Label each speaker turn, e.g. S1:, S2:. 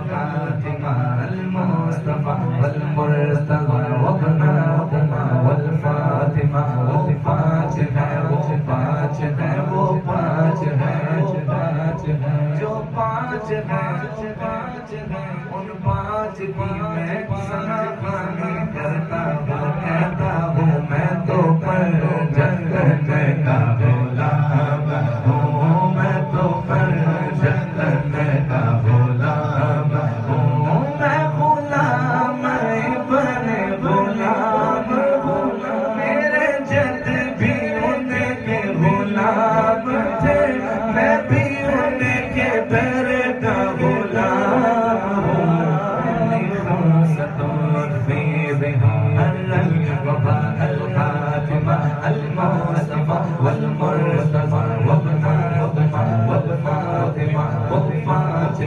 S1: فاطمہ المصطفى والمرتضى وابناؤهما والفاطمہ وہ پانچ ہے وہ پانچ ہے وہ پانچ ہے جو پانچ ہے ان پانچ کی میں سنا پانی کرتا ہوں کہتا ہوں میں تو پر جنت کا غلام ہوں میں تو پر جنت کا غلام ہوں میں غلام ابن غلام ہوں میرے جد بھی ان کے غلام تھے میں بھی ان کے در کا غلام ہوں الفاطمہ المصطفى والمرتضى وابناؤهما والفاطمہ وہ پانچ